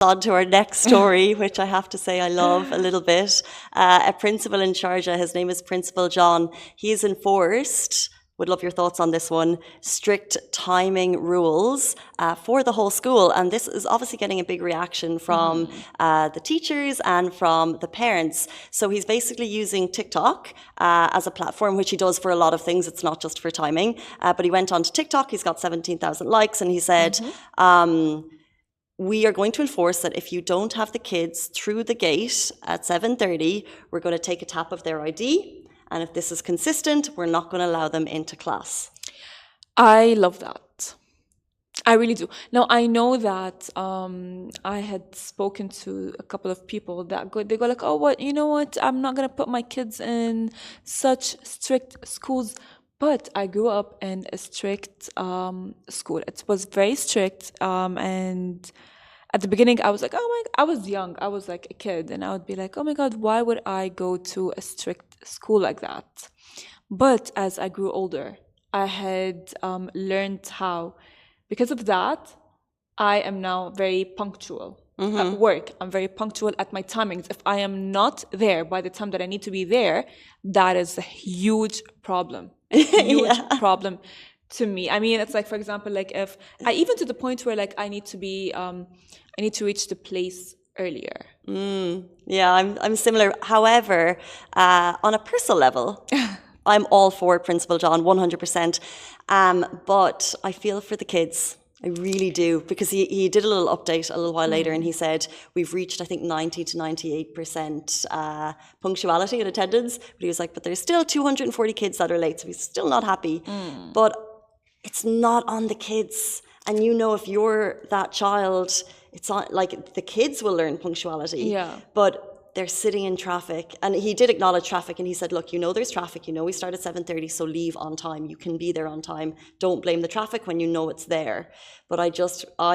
On to our next story, which I have to say I love a little bit. A principal in Sharjah, his name is Principal John. He has enforced, would love your thoughts on this one, strict timing rules for the whole school. And this is obviously getting a big reaction from the teachers and from the parents. So he's basically using TikTok as a platform, which he does for a lot of things. It's not just for timing. But he went on to TikTok. He's got 17,000 likes. And he said, we are going to enforce that if you don't have the kids through the gate at 7:30, we're going to take a tap of their ID. And if this is consistent, we're not going to allow them into class. I love that. I really do. Now, I know that I had spoken to a couple of people that they go like, oh, what, you know what? I'm not going to put my kids in such strict schools. But I grew up in a strict school. It was very strict. And at the beginning, I was like, oh my, I was young. I was like a kid. And I would be like, oh my God, why would I go to a strict school like that? But as I grew older, I had learned how, because of that, I am now very punctual. At work, I'm very punctual at my timings. If I am not there by the time that I need to be there, that is a huge problem. A huge problem to me. I mean, it's like, for example, like if I even to the point where like I need to reach the place earlier. Yeah, I'm similar. However, on a personal level, I'm all for Principal John, 100%. But I feel for the kids. I really do, because he did a little update a little while later and he said we've reached, I think, 90 to 98% punctuality and attendance. But he was like, but there's still 240 kids that are late, so he's still not happy. But it's not on the kids. And you know, if you're that child, it's not like the kids will learn punctuality. Yeah. But they're sitting in traffic. And he did acknowledge traffic and he said, look, you know there's traffic, you know we start at 7:30, so leave on time. You can be there on time. Don't blame the traffic when you know it's there. But I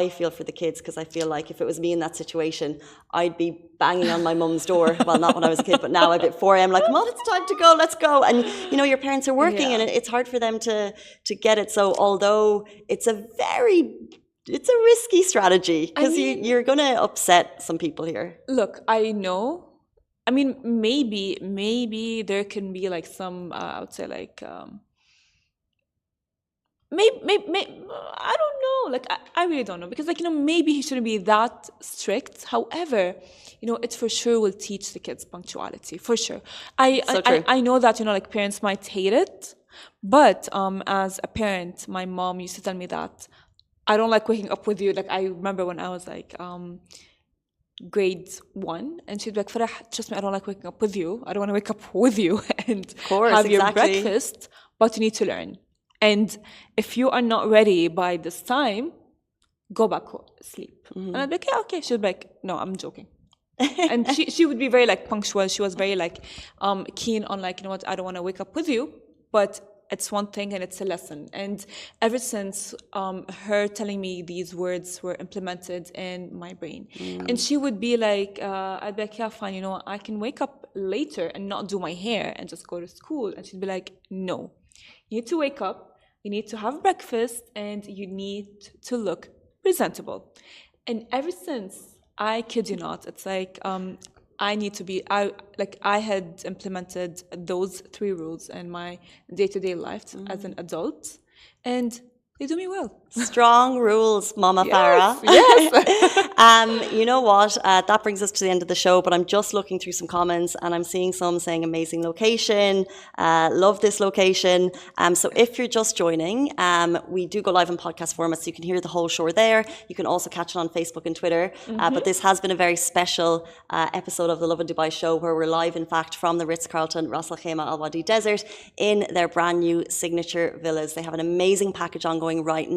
feel for the kids, because I feel like if it was me in that situation, I'd be banging on my mum's door. Well, not when I was a kid, but now at 4 a.m. like, Mom, it's time to go, let's go. And you know, your parents are working and it's hard for them to get it. So although it's a risky strategy, because you're going to upset some people here. Look, I know. I mean, maybe there can be like some, I would say like, maybe, I don't know. Like, I really don't know. Because like, you know, maybe he shouldn't be that strict. However, you know, it for sure will teach the kids punctuality, for sure. I know that, you know, like parents might hate it. But as a parent, my mom used to tell me that I don't like waking up with you. Like, I remember when I was like, grade 1, and she'd be like, Farah, trust me, I don't like waking up with you. I don't want to wake up with you and have your breakfast, but you need to learn. And if you are not ready by this time, go back sleep. And I'd be like, yeah, okay. She'd be like, no, I'm joking. And she would be very like punctual. She was very like keen on like, you know what, I don't want to wake up with you, but it's one thing and it's a lesson. And ever since her telling me these words were implemented in my brain. And she would be like, I'd be like, yeah, fine, you know, I can wake up later and not do my hair and just go to school. And she'd be like, no, you need to wake up, you need to have breakfast, and you need to look presentable. And ever since, I kid you not, it's like, I had implemented those 3 rules in my day-to-day life as an adult, and they do me well. Strong rules, Mama Farah. Yes. You know what? That brings us to the end of the show, but I'm just looking through some comments and I'm seeing some saying amazing location, love this location. So if you're just joining, we do go live in podcast format, so you can hear the whole show there. You can also catch it on Facebook and Twitter. But this has been a very special episode of the Lovin Dubai show, where we're live, in fact, from the Ritz-Carlton Ras Al Khaimah Al Wadi Desert in their brand new signature villas. They have an amazing package ongoing right now.